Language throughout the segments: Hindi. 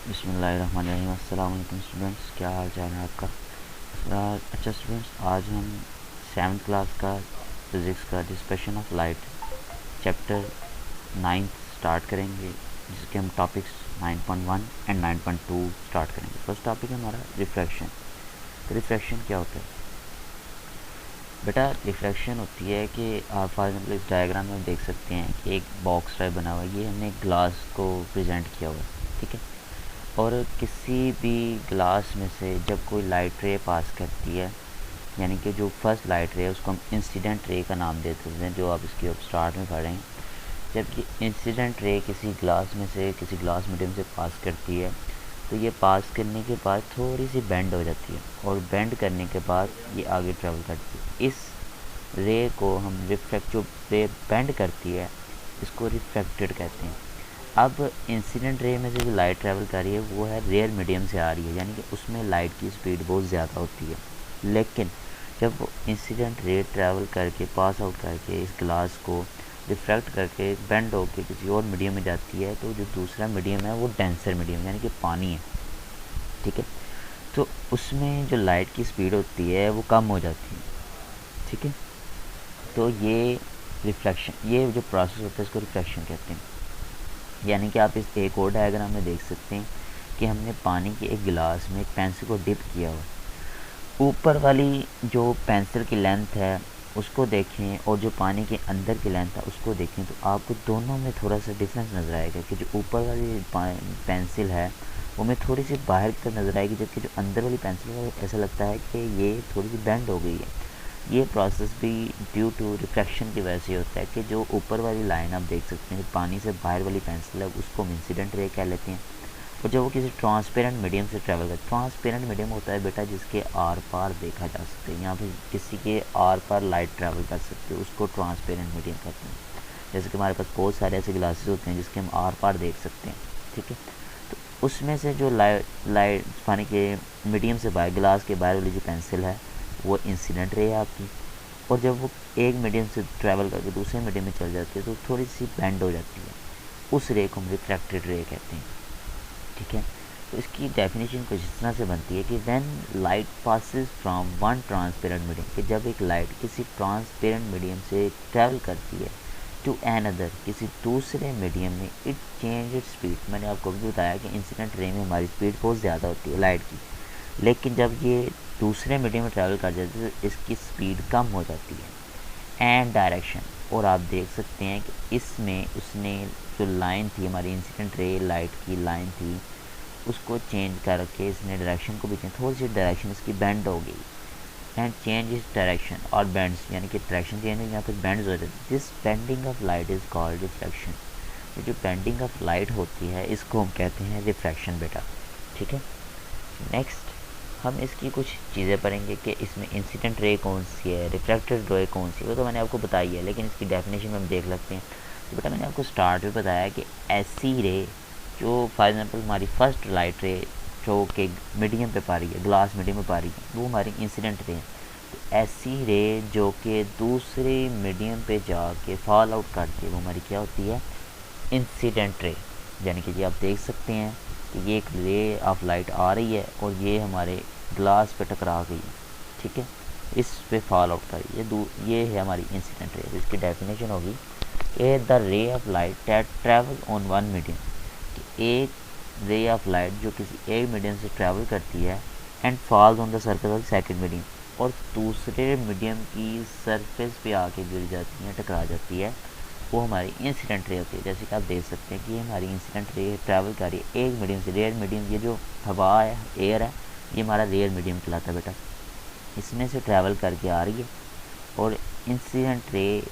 बिस्मिल्लाहिर्रहमानिर्रहीम। अस्सलाम वालेकुम स्टूडेंट्स, क्या हाल चाल है आपका? अच्छा स्टूडेंट्स, आज हम 7th क्लास का फिज़िक्स का discussion of light chapter 9 start करेंगे, जिसके हम टॉपिक्स 9.1 एंड 9.2 स्टार्ट करेंगे। फर्स्ट टॉपिक है हमारा रिफ्रैक्शन। तो रिफ्रैक्शन क्या होता है बेटा? रिफ्रैक्शन होती है कि आप फॉर एग्जाम्पल इस डायग्राम में देख सकते हैं कि एक बॉक्स टाइप बना हुआ है। ये हमने ग्लास को प्रेजेंट किया हुआ है, ठीक है। और किसी भी ग्लास में से जब कोई लाइट रे पास करती है, यानी कि जो फर्स्ट लाइट रे है उसको हम इंसिडेंट रे का नाम देते हैं, जो आप इसकी स्टार्ट में पढ़ें। जब ये इंसिडेंट रे किसी ग्लास में से किसी ग्लास मीडियम से पास करती है, तो ये पास करने के बाद थोड़ी सी बेंड हो जाती है, और बेंड करने के बाद ये आगे ट्रेवल करती है। इस रे को हम रिफ्लेक्ट, जो रे बेंड करती है, इसको रिफ्लेक्टेड कहते हैं। अब इंसिडेंट रे में से जो लाइट ट्रैवल कर रही है वो है रेयर मीडियम से आ रही है, यानी कि उसमें लाइट की स्पीड बहुत ज़्यादा होती है। लेकिन जब वो इंसिडेंट रे ट्रैवल करके पास आउट करके इस ग्लास को रिफ्रैक्ट करके बेंड होकर किसी और मीडियम में जाती है, तो जो दूसरा मीडियम है वो डेंसर मीडियम यानी कि पानी है, ठीक है। तो उसमें जो लाइट की स्पीड होती है वो कम हो जाती है, ठीक है। तो ये रिफ्लेक्शन, ये जो प्रोसेस होता है इसको रिफ्लेक्शन कहते हैं। यानी कि आप इस एक और डायग्राम में देख सकते हैं कि हमने पानी के एक गिलास में एक पेंसिल को डिप किया हुआ। ऊपर वाली जो पेंसिल की लेंथ है उसको देखें और जो पानी के अंदर की लेंथ है उसको देखें, तो आपको दोनों में थोड़ा सा डिफरेंस नज़र आएगा कि जो ऊपर वाली पेंसिल है वो में थोड़ी सी बाहर की तरफ नज़र आएगी, जबकि जो अंदर वाली पेंसिल है ऐसा लगता है कि ये थोड़ी सी बेंड हो गई है। ये प्रोसेस भी ड्यू टू रिफ्लेक्शन की वजह से होता है कि जो ऊपर वाली लाइन आप देख सकते हैं पानी से बाहर वाली पेंसिल है उसको हम इंसिडेंट रे कह लेते हैं। और जब वो किसी ट्रांसपेरेंट मीडियम से ट्रैवल करता है, ट्रांसपेरेंट मीडियम होता है बेटा जिसके आर पार देखा जा सकता है, यहाँ पे किसी के आर पार लाइट ट्रैवल कर सकते है, उसको ट्रांसपेरेंट मीडियम कहते हैं। जैसे कि हमारे पास बहुत सारे ऐसे ग्लासेस होते हैं जिसके हम आर पार देख सकते हैं, ठीक है। तो उसमें से जो लाइट पानी के मीडियम से बाहर, ग्लास के बाहर वाली जो पेंसिल है वो इंसिडेंट रे है आपकी। और जब वो एक मीडियम से ट्रैवल करके दूसरे मीडियम में चल जाती है तो थोड़ी सी बेंड हो जाती है, उस रे को हम रिफ्रैक्टेड रे कहते हैं, ठीक है। तो इसकी डेफिनेशन कुछ इस तरह से बनती है कि when light passes from one transparent medium, कि जब एक लाइट किसी ट्रांसपेरेंट मीडियम से ट्रैवल करती है टू एन अदर, किसी दूसरे मीडियम में, इट चेंज इट स्पीड। मैंने आपको भी बताया कि इंसिडेंट रे में हमारी स्पीड बहुत ज़्यादा होती है लाइट की, लेकिन जब ये दूसरे मीडियम में ट्रैवल कर जाती है तो इसकी स्पीड कम हो जाती है एंड डायरेक्शन। और आप देख सकते हैं कि इसमें उसने जो लाइन थी हमारी इंसिडेंट रे लाइट की लाइन थी उसको चेंज करके इसने डायरेक्शन को भी चेंज, थोड़ी सी डायरेक्शन इसकी बेंड हो गई एंड चेंज इस डायरेक्शन और बेंड्स, यानी कि डायरेक्शन चेंज हो या फिर बेंड्स हो जाती है। This bending of light is called reflection. ये जो बेंडिंग ऑफ लाइट होती है इसको हम कहते हैं रिफ्रैक्शन बेटा, ठीक है। नेक्स्ट हम इसकी कुछ चीज़ें पढ़ेंगे कि इसमें इंसिडेंट रे कौन सी है, रिफ्रैक्टेड रे कौन सी है, वो तो मैंने आपको बताई है, लेकिन इसकी डेफिनेशन में हम देख लेते हैं। तो बेटा मैंने आपको स्टार्ट में बताया कि ऐसी रे जो फॉर एग्जांपल हमारी फर्स्ट लाइट रे जो कि मीडियम पे पा रही है, ग्लास मीडियम में पा रही है, वो हमारी इंसिडेंट रे है। तो ऐसी रे जो कि दूसरे मीडियम पे जाके फॉल आउट करती है वो हमारी क्या होती है, इंसिडेंट रे। यानी कि ये आप देख सकते हैं कि ये एक रे ऑफ लाइट आ रही है और ये हमारे ग्लास पे टकरा गई है, ठीक है, इस पे फॉल आउट कर रही है, ये है हमारी इंसिडेंट रे। इसकी डेफिनेशन होगी a the ray of light that travel on one medium, कि एक रे ऑफ लाइट जो किसी एक मीडियम से ट्रैवल करती है and falls on the surface of second medium, और दूसरे मीडियम की सरफेस पे आके गिर जाती है, टकरा जाती है, वो हमारी इंसिडेंट रे होती है। जैसे कि आप देख सकते हैं कि हमारी इंसिडेंट रे ट्रैवल कर रही है एक मीडियम से, रेयर मीडियम, ये जो हवा है एयर है ये हमारा रेयर मीडियम कहलाता है बेटा, इसमें से ट्रैवल करके आ रही है और इंसिडेंट रे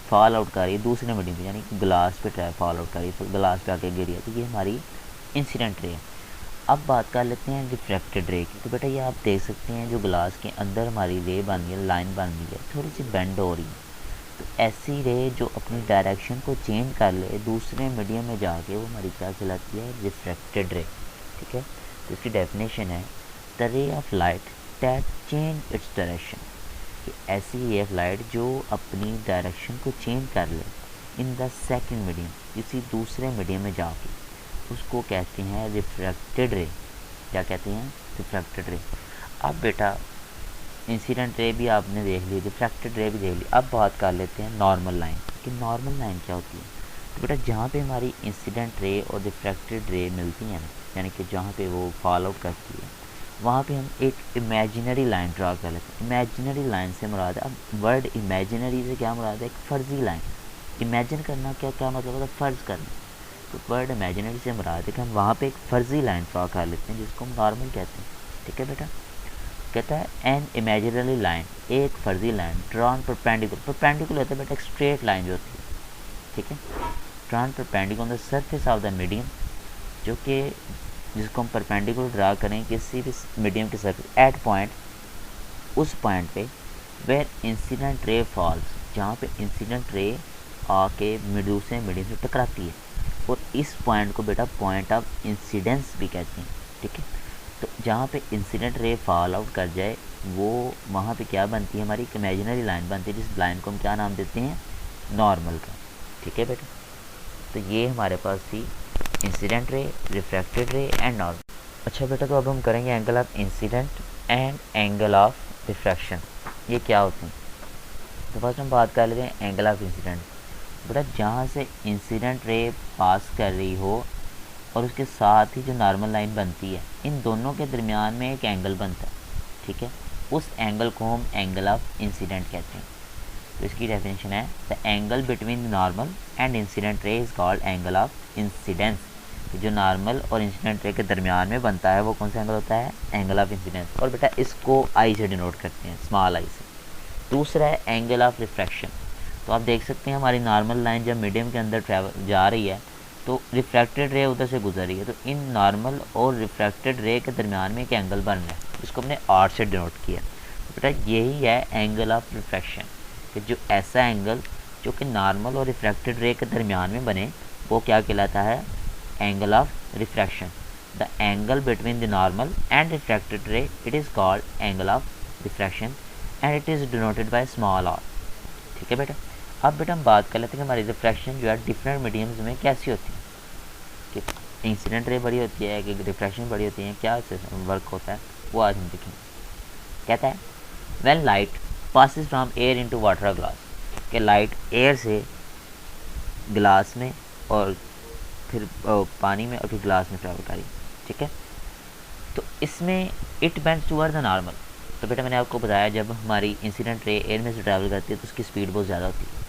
फॉल आउट कर रही है दूसरे मीडियम पे, यानी कि ग्लास पे फॉल आउट कर रही है, ग्लास पे आके गिरी है, तो ये हमारी इंसिडेंट रे है। अब बात कर लेते हैं रिफ्रैक्टेड रे की। तो बेटा ये आप देख सकते हैं जो ग्लास के अंदर हमारी रे बन रही है, लाइन बन रही है, थोड़ी सी बेंड हो रही है। तो ऐसी रे जो अपनी डायरेक्शन को चेंज कर ले दूसरे मीडियम में जाके, वो हमारी क्या कहलाती है, रिफ्रैक्टेड रे, ठीक है। तो इसकी डेफिनेशन है the ray of light that change its direction, कि ऐसी रे ऑफ लाइट जो अपनी डायरेक्शन को चेंज कर ले इन द सेकंड मीडियम, किसी दूसरे मीडियम में जाके, उसको कहते हैं रिफ्रैक्टेड रे। क्या कहते हैं? रिफ्रैक्टेड रे। अब बेटा इंसिडेंट रे भी आपने देख ली, रिफ्रैक्टेड रे भी देख ली। अब बात कर लेते हैं नॉर्मल लाइन कि नॉर्मल लाइन क्या होती है। तो बेटा जहाँ पे हमारी इंसिडेंट रे और रिफ्रैक्टेड रे मिलती हैं ना, यानी कि जहाँ पे वो फॉल आउट करती है, वहाँ पे हम एक इमेजिनरी लाइन ड्रा कर लेते हैं। इमेजिनरी लाइन से मुराद है, अब वर्ड इमेजिनरी से क्या मुराद है? एक फ़र्ज़ी लाइन। इमेजिन करना क्या क्या मतलब होता है? फ़र्ज़ करना। तो वर्ड इमेजिनरी से मुराद है कि हम वहाँ पे एक फ़र्ज़ी लाइन ड्रा कर लेते हैं जिसको हम नॉर्मल कहते हैं। ठीक है बेटा। कहता है एन इमेजिनरी लाइन, एक फर्जी लाइन ड्रॉन परपेंडिकुलर। परपेंडिकुलर होता है बेटा एक स्ट्रेट लाइन जो होती है। ठीक है। Drawn perpendicular on the surface of the medium, जो कि जिसको हम परपेंडिकुलर ड्रा करें किसी भी मीडियम के सरफेस एट पॉइंट, उस पॉइंट पे वेयर इंसिडेंट रे फॉल्स, जहाँ पे इंसिडेंट रे आके दूसरे मीडियम से टकराती है। और इस पॉइंट को बेटा पॉइंट ऑफ इंसिडेंस भी कहते हैं। ठीक है। तो जहाँ पे इंसिडेंट रे फॉल आउट कर जाए वो वहाँ पे क्या बनती है? हमारी एक इमेजिनरी लाइन बनती है, जिस लाइन को हम क्या नाम देते हैं? नॉर्मल का। ठीक है बेटा। तो ये हमारे पास थी इंसिडेंट रे, रिफ्रैक्टेड रे एंड नॉर्मल। अच्छा बेटा, तो अब हम करेंगे angle of incident and angle of refraction. ये क्या होती हैं? तो फर्स्ट हम बात कर लेते हैं एंगल ऑफ इंसिडेंट। बेटा जहाँ से इंसिडेंट रे पास कर रही हो और उसके साथ ही जो नॉर्मल लाइन बनती है, इन दोनों के दरमियान में एक एंगल बनता है। ठीक है। उस एंगल को हम एंगल ऑफ इंसिडेंट कहते हैं। तो इसकी डेफिनेशन है the angle between the normal and incident ray is called angle of incidence. जो नॉर्मल और इंसिडेंट रे के दरमियान में बनता है वो कौन सा एंगल होता है? Angle of incidence. और बेटा इसको आई से डिनोट करते हैं, स्मॉल आई से। दूसरा है एंगल ऑफ रिफ्रैक्शन। तो आप देख सकते हैं हमारी नॉर्मल लाइन जब मीडियम के अंदर ट्रैवल जा रही है तो रिफ्रैक्टेड रे उधर से गुजर रही है, तो इन नॉर्मल और रिफ्रैक्टेड रे के दरमियान में एक एंगल बन रहा है जिसको हमने आर से डिनोट किया। तो बेटा यही है एंगल ऑफ रिफ्रैक्शन, कि जो ऐसा एंगल जो कि नॉर्मल और रिफ्रैक्टेड रे के दरमियान में बने वो क्या कहलाता है? Angle of refraction. The angle between the normal and refracted ray it is called angle of refraction and it is denoted by small R. ठीक है बेटा। अब बेटा हम बात कर लेते हैं कि हमारी रिफ्रैक्शन जो है डिफरेंट मीडियम्स में कैसी होती है। कि इंसिडेंट रे बड़ी होती है कि रिफ्रैक्शन बड़ी होती है, क्या वर्क होता है वो आज हम देखेंगे। कहता है when light passes from air into water glass, कि लाइट एयर से ग्लास में और फिर पानी में और फिर ग्लास में ट्रैवल करी। ठीक है। तो इसमें it bends toward the normal. तो बेटा मैंने आपको बताया जब हमारी इंसिडेंट रे एयर में से ट्रैवल करती है तो उसकी स्पीड बहुत ज़्यादा होती है।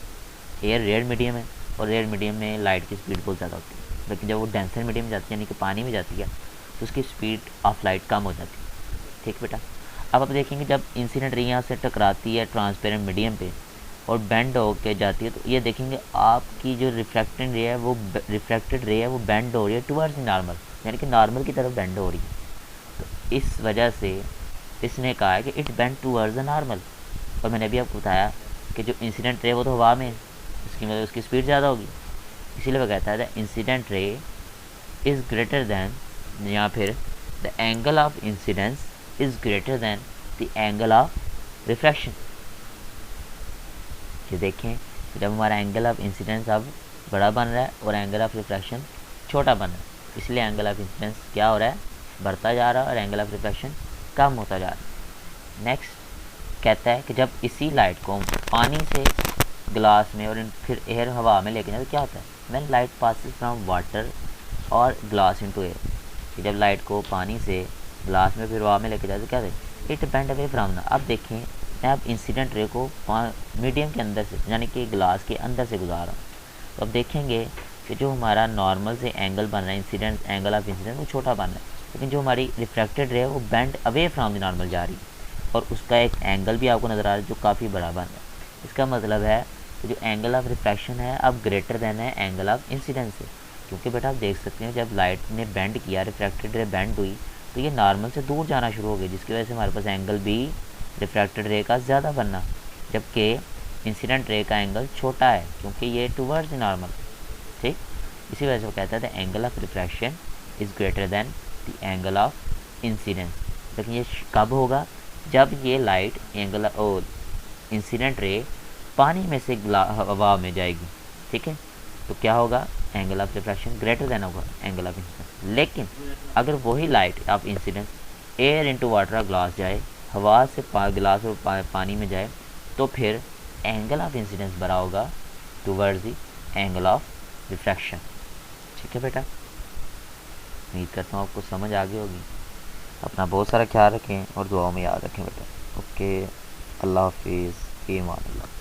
एयर रेयर मीडियम है और रेयर मीडियम में लाइट की स्पीड बहुत ज़्यादा होती है, लेकिन जब वो डेंसर मीडियम में जाती है यानी कि पानी में जाती है तो उसकी स्पीड ऑफ लाइट कम हो जाती है। ठीक बेटा। अब आप देखेंगे जब इंसिडेंट रे यहाँ से टकराती है ट्रांसपेरेंट मीडियम पे और बेंड हो के जाती है, तो ये देखेंगे आपकी जो रिफ्रैक्टेड रे है वो बेंड हो रही है टुवर्ड्स नॉर्मल, यानी कि नॉर्मल की तरफ बेंड हो रही है। तो इस वजह से इसने कहा है कि it bend towards the normal. और मैंने अभी आपको बताया कि जो इंसिडेंट रे वो तो हवा में है, इसकी मतलब उसकी स्पीड ज़्यादा होगी, इसीलिए वो कहता है the incident ray is greater than, या फिर the angle of incidence is greater than the angle of refraction. ये देखें जब हमारा एंगल ऑफ इंसिडेंस अब बड़ा बन रहा है और एंगल ऑफ रिफ्रैक्शन छोटा बन रहा है, इसलिए एंगल ऑफ इंसिडेंस क्या हो रहा है? बढ़ता जा रहा है और एंगल ऑफ रिफ्रैक्शन कम होता जा रहा है। नेक्स्ट कहता है कि जब इसी लाइट को पानी से ग्लास में और फिर एयर हवा में लेके जाए तो क्या होता है? When light passes from water और ग्लास इनटू एयर, कि जब लाइट को पानी से ग्लास में फिर हवा में लेके जाए तो क्या है? It bend away from the. अब देखें मैं अब इंसिडेंट रे को मीडियम के अंदर से यानी कि ग्लास के अंदर से गुजार रहा हूँ, तो अब देखेंगे कि जो हमारा नॉर्मल से एंगल बन रहा है इंसिडेंट एंगल ऑफ इंसिडेंट वो छोटा बन रहा है, लेकिन जो हमारी रिफ्रैक्टेड रे है वो bend away from the normal जा रही है और उसका एक एंगल भी आपको नज़र आ रहा है जो काफ़ी बड़ा बन रहा है। इसका मतलब है कि जो एंगल ऑफ रिफ्रैक्शन है अब ग्रेटर देन है एंगल ऑफ इंसिडेंस से, क्योंकि बेटा आप देख सकते हैं जब लाइट ने बेंड किया, रिफ्रैक्टेड रे बेंड हुई तो ये नॉर्मल से दूर जाना शुरू हो गई, जिसकी वजह से हमारे पास एंगल भी रिफ्रैक्टेड रे का ज़्यादा बनना, जबकि इंसिडेंट रे का एंगल छोटा है क्योंकि ये टूवर्ड्स नॉर्मल। ठीक, इसी वजह से वो कहता है angle of refraction is greater than the angle of incidence. लेकिन ये कब होगा? जब ये लाइट एंगल और इंसिडेंट रे पानी में से हवा में जाएगी। ठीक है, तो क्या होगा? Angle of refraction greater than होगा एंगल ऑफ इंसिडेंस। लेकिन अगर वही light of incidence air into water glass जाए, हवा से गिलास और पानी में जाए, तो फिर एंगल ऑफ इंसिडेंस बड़ा होगा towards the angle of refraction. ठीक है बेटा, उम्मीद करता हूँ आपको समझ आ गई होगी। अपना बहुत सारा ख्याल रखें और दुआओं में याद रखें बेटा। ओके, अल्लाह हाफिज़, ईमान अल्लाह।